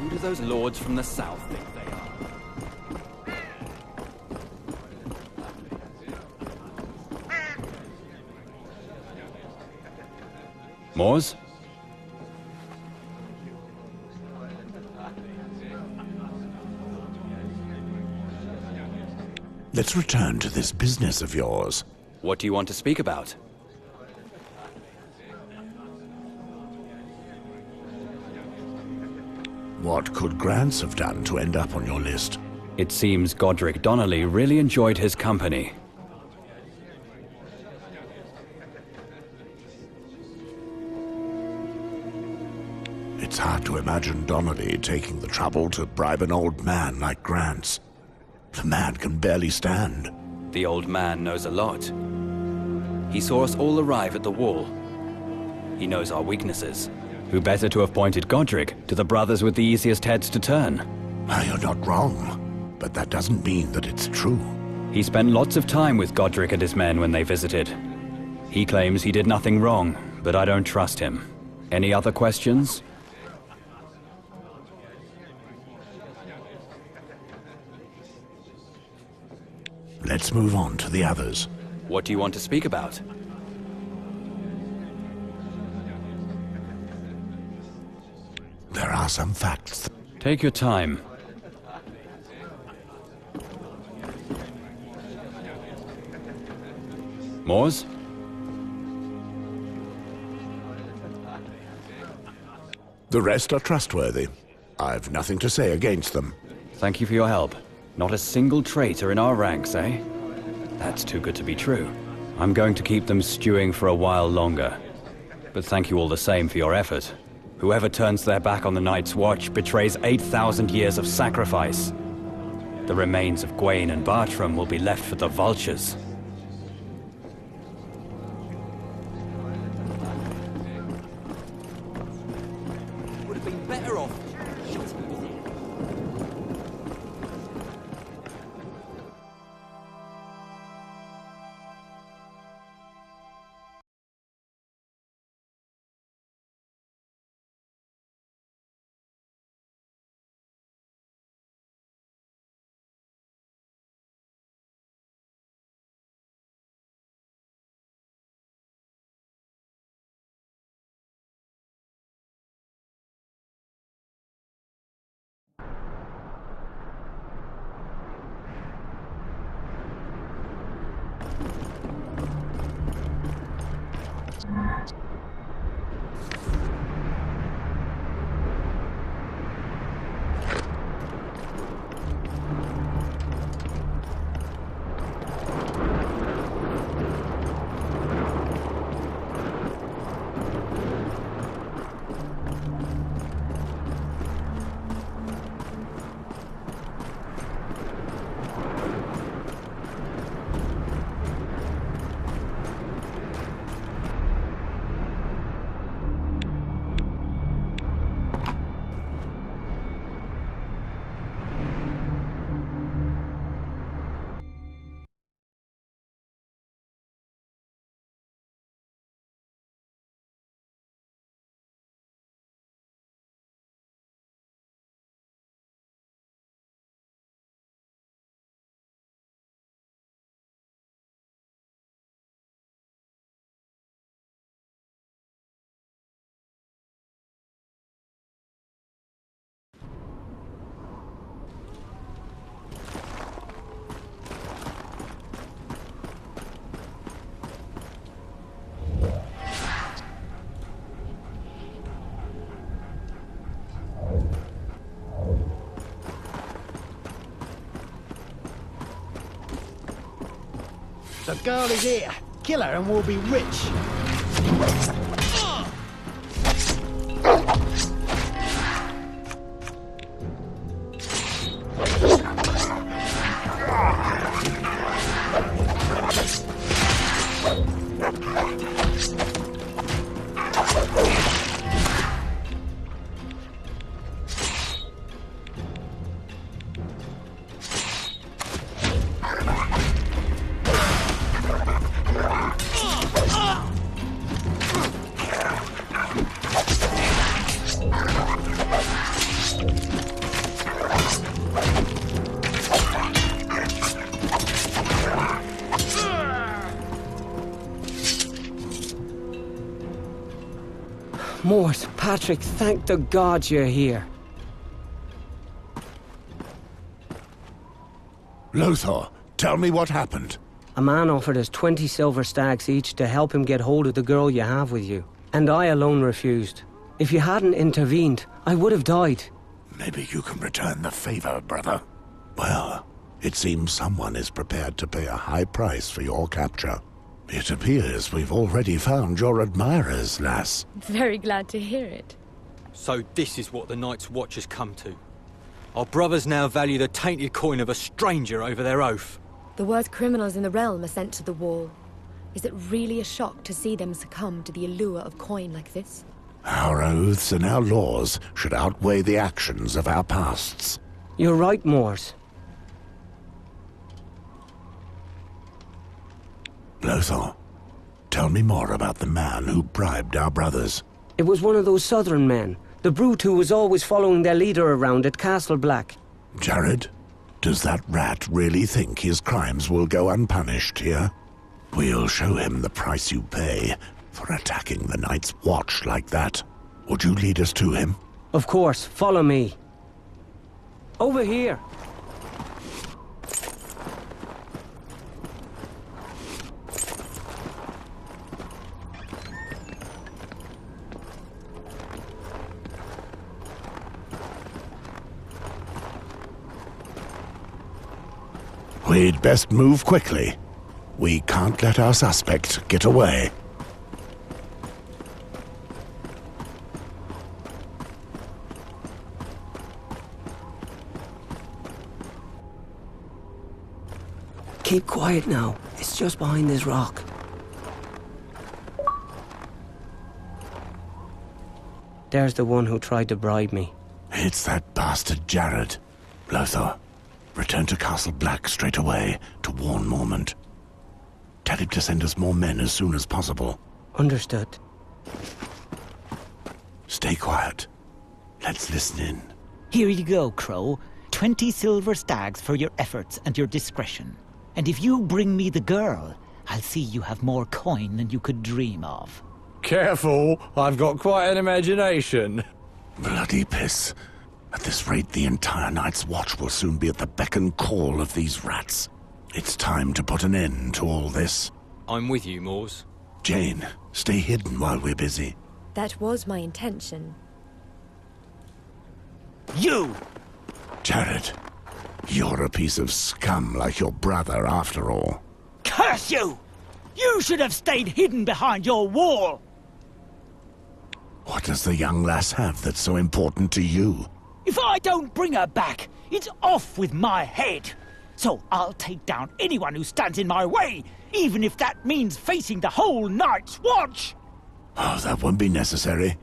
Who do those lords from the south think they are? Moors? Let's return to this business of yours. What do you want to speak about? What could Grants have done to end up on your list? It seems Godric Donnelly really enjoyed his company. It's hard to imagine Donnelly taking the trouble to bribe an old man like Grants. The man can barely stand. The old man knows a lot. He saw us all arrive at the wall. He knows our weaknesses. Who better to have pointed Godric to the brothers with the easiest heads to turn? You're not wrong, but that doesn't mean that it's true. He spent lots of time with Godric and his men when they visited. He claims he did nothing wrong, but I don't trust him. Any other questions? Let's move on to the others. What do you want to speak about? There are some facts. Take your time. Moors? The rest are trustworthy. I've nothing to say against them. Thank you for your help. Not a single traitor in our ranks, eh? That's too good to be true. I'm going to keep them stewing for a while longer. But thank you all the same for your effort. Whoever turns their back on the Night's Watch betrays 8,000 years of sacrifice. The remains of Gwaine and Bartram will be left for the vultures. Would have been better off. The girl is here. Kill her and we'll be rich. Mort, Patrick, thank the gods you're here. Lothar, tell me what happened. A man offered us 20 silver stags each to help him get hold of the girl you have with you. And I alone refused. If you hadn't intervened, I would have died. Maybe you can return the favor, brother. Well, it seems someone is prepared to pay a high price for your capture. It appears we've already found your admirers, lass. Very glad to hear it. So this is what the Night's Watch has come to. Our brothers now value the tainted coin of a stranger over their oath. The worst criminals in the realm are sent to the wall. Is it really a shock to see them succumb to the allure of coin like this? Our oaths and our laws should outweigh the actions of our pasts. You're right, Mort. Lothar, tell me more about the man who bribed our brothers. It was one of those southern men. The brute who was always following their leader around at Castle Black. Jared, does that rat really think his crimes will go unpunished here? We'll show him the price you pay for attacking the Night's Watch like that. Would you lead us to him? Of course, follow me. Over here. We'd best move quickly. We can't let our suspect get away. Keep quiet now. It's just behind this rock. There's the one who tried to bribe me. It's that bastard Jared. Lothar, return to Castle Black straight away to warn Mormont. Tell him to send us more men as soon as possible. Understood. Stay quiet. Let's listen in. Here you go, Crow. 20 silver stags for your efforts and your discretion. And if you bring me the girl, I'll see you have more coin than you could dream of. Careful, I've got quite an imagination. Bloody piss. At this rate, the entire Night's Watch will soon be at the beck and call of these rats. It's time to put an end to all this. I'm with you, Moors. Jane, stay hidden while we're busy. That was my intention. You! Jared, you're a piece of scum like your brother after all. Curse you! You should have stayed hidden behind your wall! What does the young lass have that's so important to you? If I don't bring her back, it's off with my head. So I'll take down anyone who stands in my way, even if that means facing the whole Night's Watch. Oh, that won't be necessary.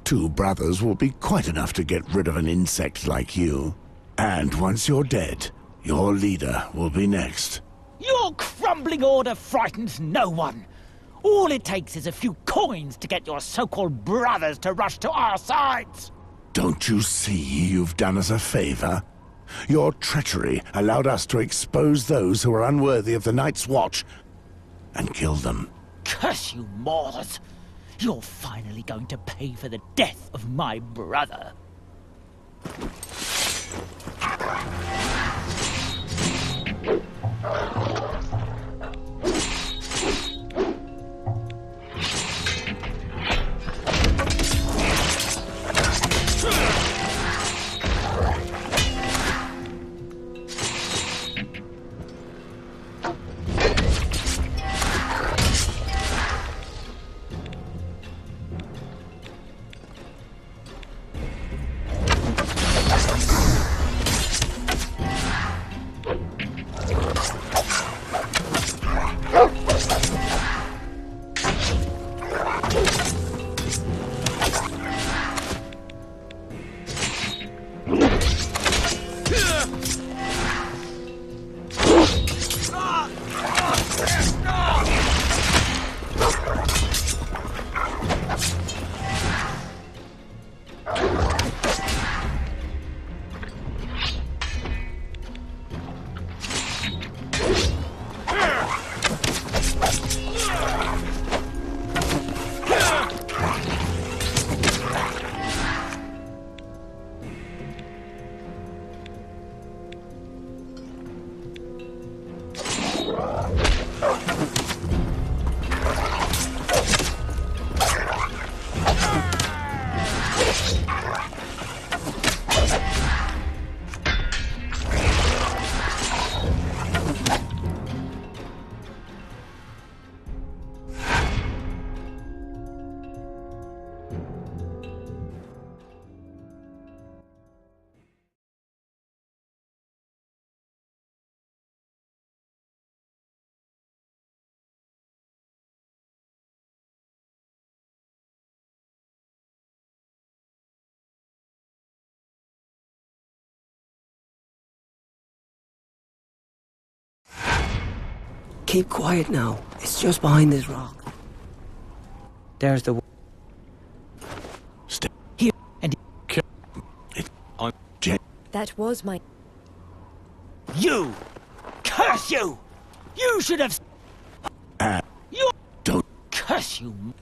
2 brothers will be quite enough to get rid of an insect like you. And once you're dead, your leader will be next. Your crumbling order frightens no one. All it takes is a few coins to get your so-called brothers to rush to our sides. Don't you see you've done us a favor? Your treachery allowed us to expose those who are unworthy of the Night's Watch and kill them. Curse you, Moors! You're finally going to pay for the death of my brother. Keep quiet now. It's just behind this rock. There's the... Stay. Here, and That was my... you! Curse you! You should have... You... Don't... Curse you!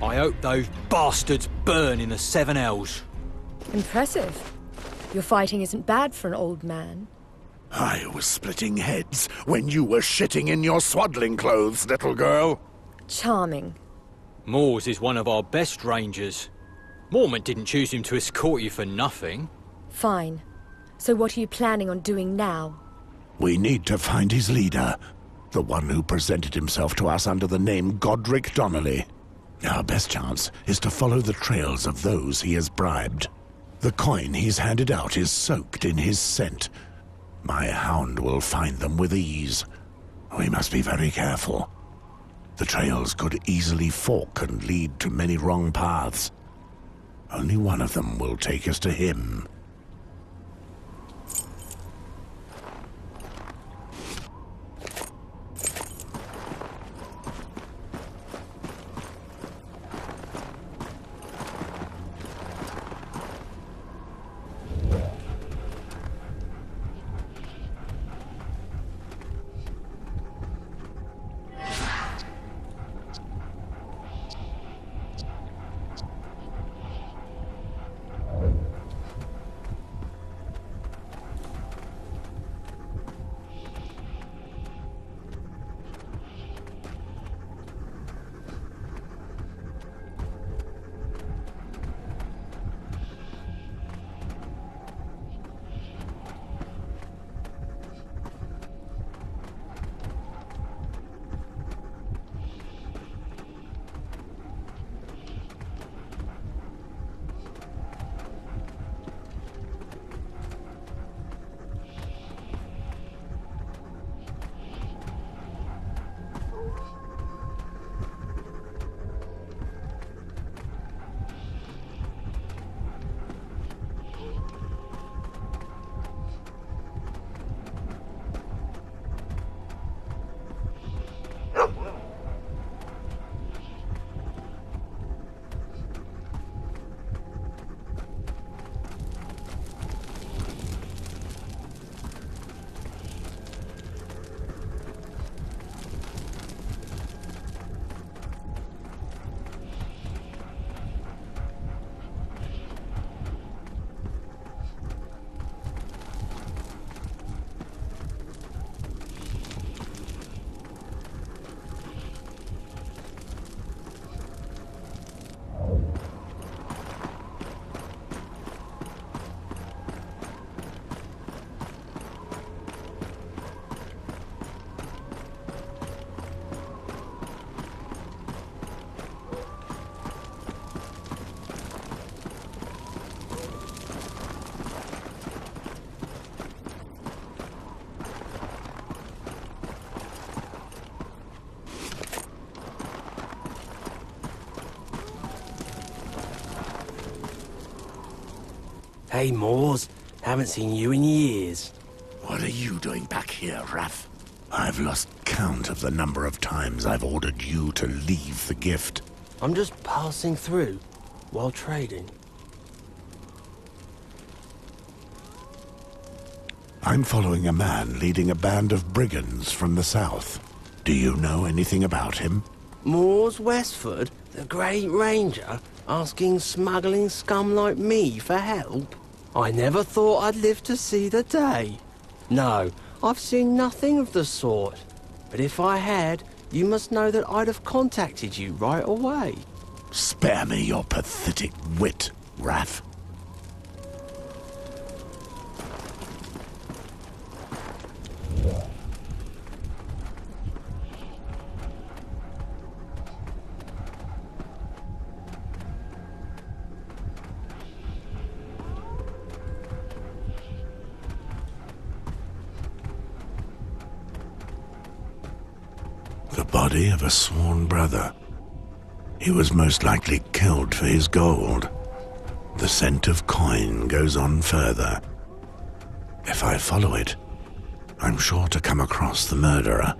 I hope those bastards burn in the Seven Hells. Impressive. Your fighting isn't bad for an old man. I was splitting heads when you were shitting in your swaddling clothes, little girl. Charming. Moores is one of our best rangers. Mormont didn't choose him to escort you for nothing. Fine. So what are you planning on doing now? We need to find his leader, the one who presented himself to us under the name Godric Donnelly. Our best chance is to follow the trails of those he has bribed. The coin he's handed out is soaked in his scent. My hound will find them with ease. We must be very careful. The trails could easily fork and lead to many wrong paths. Only one of them will take us to him. Hey, Moores. Haven't seen you in years. What are you doing back here, Raff? I've lost count of the number of times I've ordered you to leave the gift. I'm just passing through while trading. I'm following a man leading a band of brigands from the south. Do you know anything about him? Moors Westford, the Great Ranger, asking smuggling scum like me for help? I never thought I'd live to see the day. No, I've seen nothing of the sort. But if I had, you must know that I'd have contacted you right away. Spare me your pathetic wit, Raff. The body of a sworn brother. He was most likely killed for his gold. The scent of coin goes on further. If I follow it, I'm sure to come across the murderer.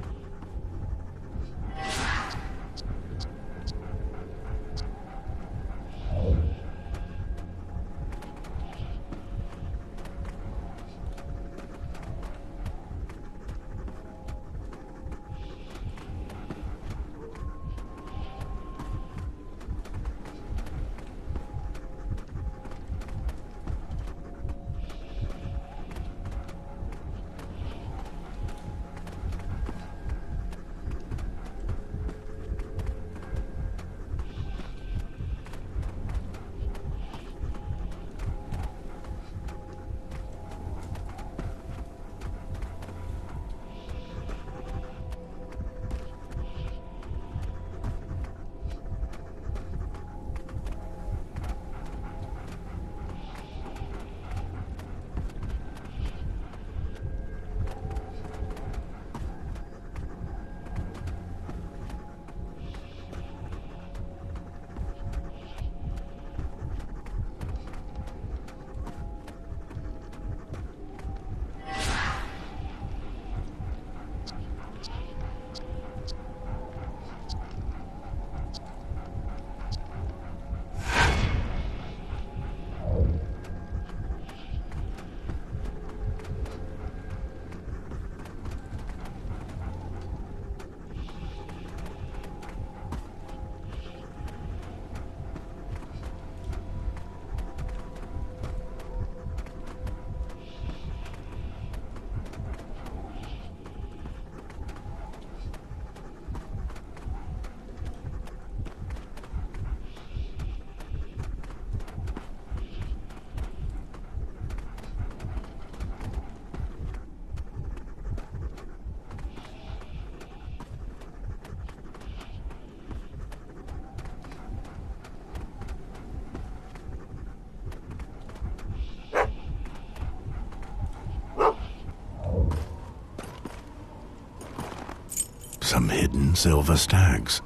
Some hidden silver stags.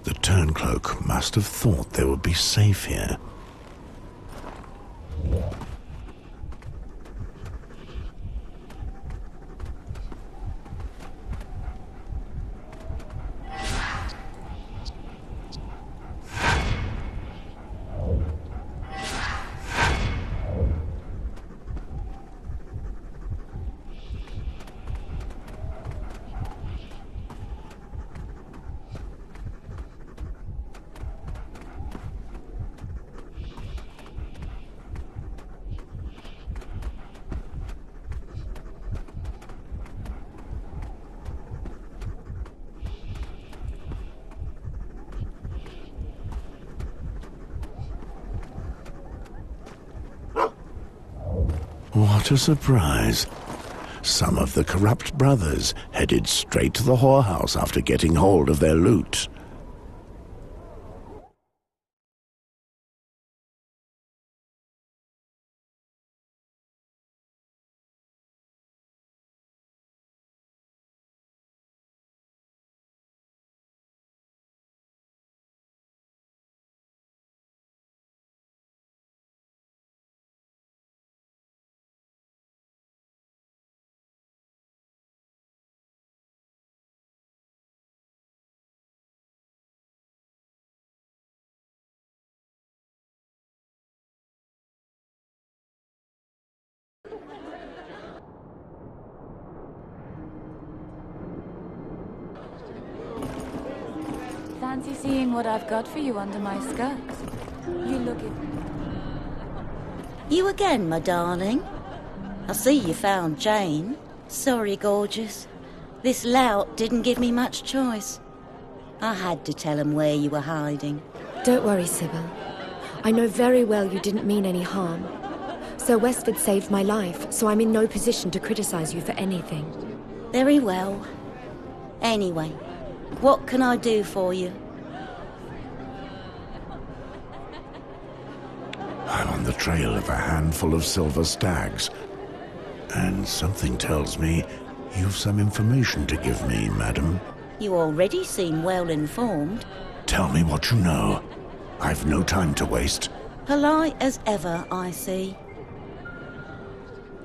The turncloak must have thought they would be safe here. What a surprise. Some of the corrupt brothers headed straight to the whorehouse after getting hold of their loot. Fancy seeing what I've got for you under my skirt? You look it. You again, my darling? I see you found Jane. Sorry, gorgeous. This lout didn't give me much choice. I had to tell him where you were hiding. Don't worry, Sybil. I know very well you didn't mean any harm. Sir Westford saved my life, so I'm in no position to criticize you for anything. Very well. Anyway, what can I do for you? I'm on the trail of a handful of silver stags. And something tells me you've some information to give me, madam. You already seem well informed. Tell me what you know. I've no time to waste. Polite as ever, I see.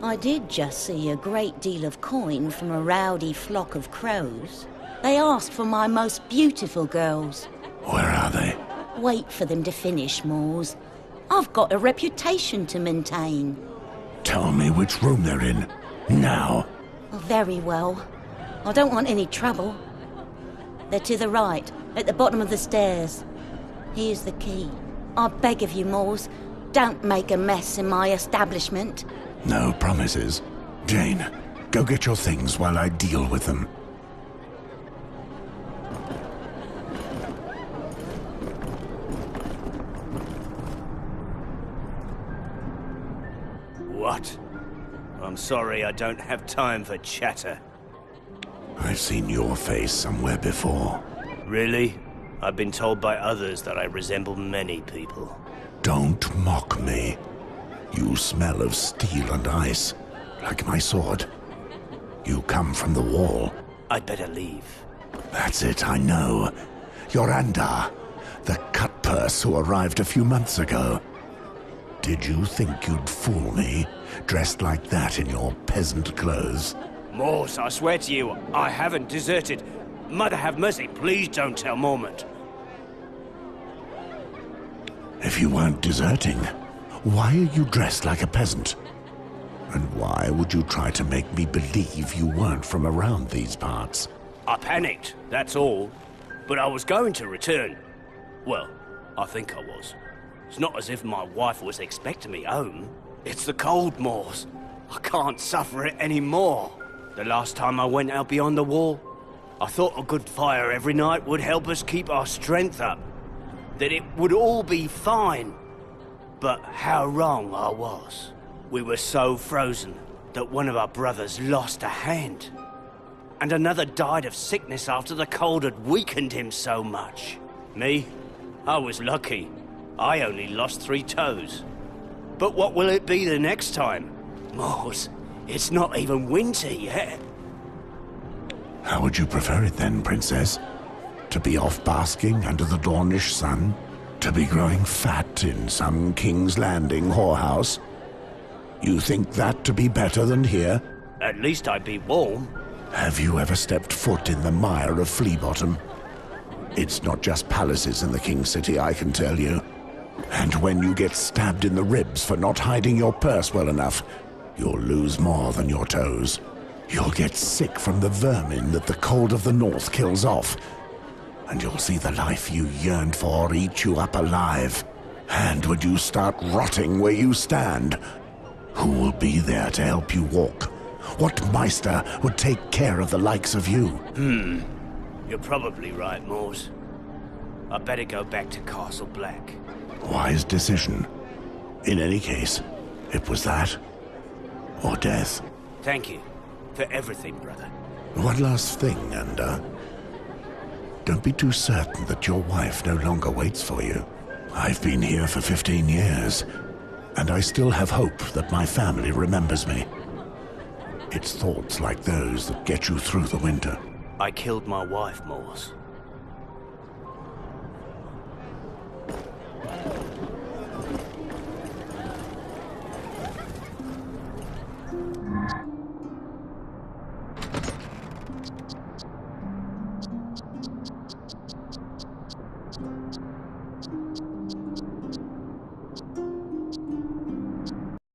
I did just see a great deal of coin from a rowdy flock of crows. They asked for my most beautiful girls. Where are they? Wait for them to finish, Moors. I've got a reputation to maintain. Tell me which room they're in. Now. Very well. I don't want any trouble. They're to the right, at the bottom of the stairs. Here's the key. I beg of you, Moors, don't make a mess in my establishment. No promises. Jane, go get your things while I deal with them. What? I'm sorry, I don't have time for chatter. I've seen your face somewhere before. Really? I've been told by others that I resemble many people. Don't mock me. You smell of steel and ice, like my sword. You come from the wall. I'd better leave. That's it, I know. You're Andar, the cut-purse who arrived a few months ago. Did you think you'd fool me, dressed like that in your peasant clothes? Moors, I swear to you, I haven't deserted. Mother have mercy, please don't tell Mormont. If you weren't deserting, why are you dressed like a peasant? And why would you try to make me believe you weren't from around these parts? I panicked, that's all. But I was going to return. Well, I think I was. It's not as if my wife was expecting me home. It's the cold, Moors. I can't suffer it anymore. The last time I went out beyond the wall, I thought a good fire every night would help us keep our strength up. That it would all be fine. But how wrong I was. We were so frozen that one of our brothers lost a hand. And another died of sickness after the cold had weakened him so much. Me? I was lucky. I only lost 3 toes. But what will it be the next time? Moors, it's not even winter yet. How would you prefer it then, Princess? To be off basking under the Dornish sun? To be growing fat in some King's Landing whorehouse? You think that to be better than here? At least I'd be warm. Have you ever stepped foot in the mire of Flea Bottom? It's not just palaces in the King's City, I can tell you. And when you get stabbed in the ribs for not hiding your purse well enough, you'll lose more than your toes. You'll get sick from the vermin that the cold of the north kills off. And you'll see the life you yearned for eat you up alive. And when you start rotting where you stand, who will be there to help you walk? What Meister would take care of the likes of you? You're probably right, Moors. I better go back to Castle Black. Wise decision. In any case, it was that or death. Thank you for everything, brother. One last thing, and don't be too certain that your wife no longer waits for you. I've been here for 15 years, and I still have hope that my family remembers me. It's thoughts like those that get you through the winter. I killed my wife, Moors.